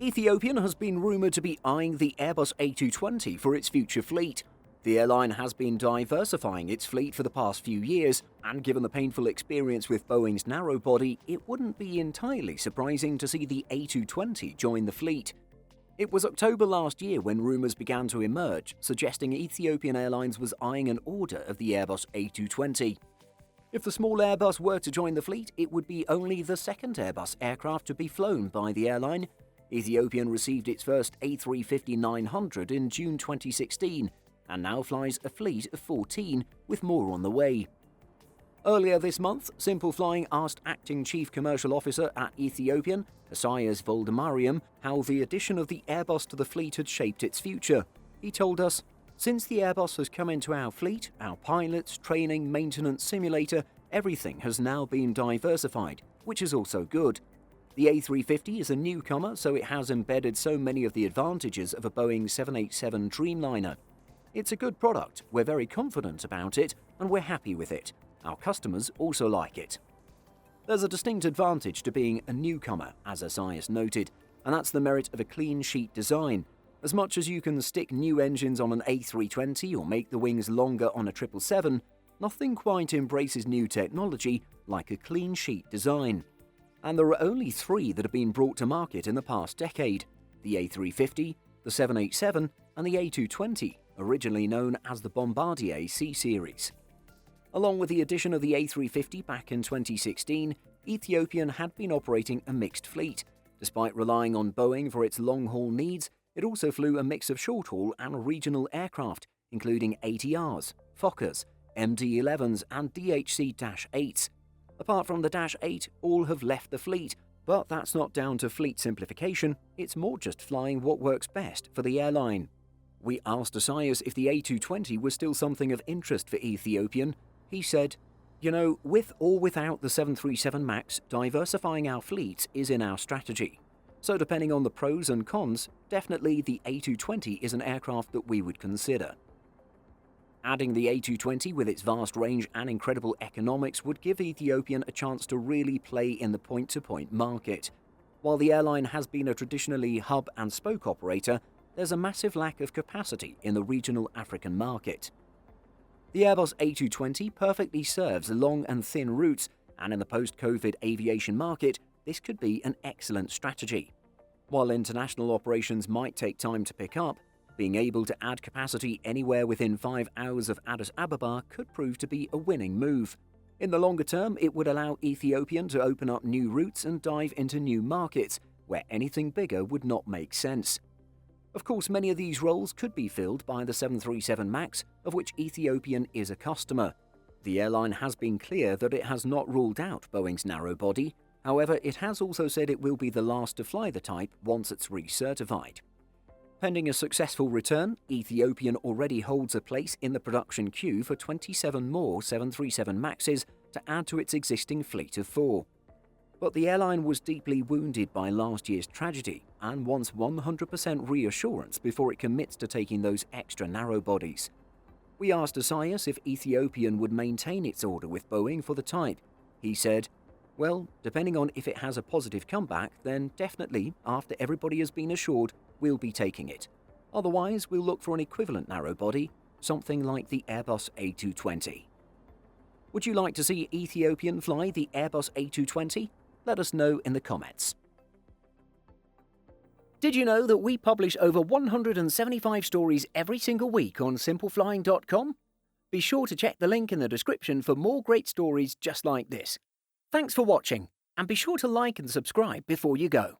Ethiopian has been rumoured to be eyeing the Airbus A220 for its future fleet. The airline has been diversifying its fleet for the past few years, and given the painful experience with Boeing's narrowbody, it wouldn't be entirely surprising to see the A220 join the fleet. It was October last year when rumours began to emerge, suggesting Ethiopian Airlines was eyeing an order of the Airbus A220. If the small Airbus were to join the fleet, it would be only the second Airbus aircraft to be flown by the airline. Ethiopian received its first A350-900 in June 2016 and now flies a fleet of 14, with more on the way. Earlier this month, Simple Flying asked Acting Chief Commercial Officer at Ethiopian, Isaias Voldemariam, how the addition of the Airbus to the fleet had shaped its future. He told us, "Since the Airbus has come into our fleet, our pilots, training, maintenance, simulator, everything has now been diversified, which is also good. The A350 is a newcomer, so it has embedded so many of the advantages of a Boeing 787 Dreamliner. It's a good product, we're very confident about it, and we're happy with it. Our customers also like it." There's a distinct advantage to being a newcomer, as Isaias noted, and that's the merit of a clean sheet design. As much as you can stick new engines on an A320 or make the wings longer on a 777, nothing quite embraces new technology like a clean sheet design. And there are only three that have been brought to market in the past decade: the A350, the 787, and the A220, originally known as the Bombardier C-Series. Along with the addition of the A350 back in 2016, Ethiopian had been operating a mixed fleet. Despite relying on Boeing for its long-haul needs, it also flew a mix of short-haul and regional aircraft, including ATRs, Fokkers, MD-11s, and DHC-8s. Apart from the Dash 8, all have left the fleet, but that's not down to fleet simplification, it's more just flying what works best for the airline. We asked Isaias if the A220 was still something of interest for Ethiopian. He said, with or without the 737 MAX, diversifying our fleet is in our strategy. So depending on the pros and cons, definitely the A220 is an aircraft that we would consider." Adding the A220 with its vast range and incredible economics would give Ethiopian a chance to really play in the point-to-point market. While the airline has been a traditionally hub-and-spoke operator, there's a massive lack of capacity in the regional African market. The Airbus A220 perfectly serves long and thin routes, and in the post-COVID aviation market, this could be an excellent strategy. While international operations might take time to pick up, being able to add capacity anywhere within 5 hours of Addis Ababa could prove to be a winning move. In the longer term, it would allow Ethiopian to open up new routes and dive into new markets, where anything bigger would not make sense. Of course, many of these roles could be filled by the 737 MAX, of which Ethiopian is a customer. The airline has been clear that it has not ruled out Boeing's narrowbody. However, it has also said it will be the last to fly the type once it's recertified. Pending a successful return, Ethiopian already holds a place in the production queue for 27 more 737 MAXes to add to its existing fleet of 4. But the airline was deeply wounded by last year's tragedy and wants 100% reassurance before it commits to taking those extra narrow-bodies. We asked Isaias if Ethiopian would maintain its order with Boeing for the type. He said, "Well, depending on if it has a positive comeback, then definitely, after everybody has been assured, we'll be taking it. Otherwise, we'll look for an equivalent narrow-body, something like the Airbus A220. Would you like to see Ethiopian fly the Airbus A220? Let us know in the comments. Did you know that we publish over 175 stories every single week on simpleflying.com? Be sure to check the link in the description for more great stories just like this. Thanks for watching, and be sure to like and subscribe before you go.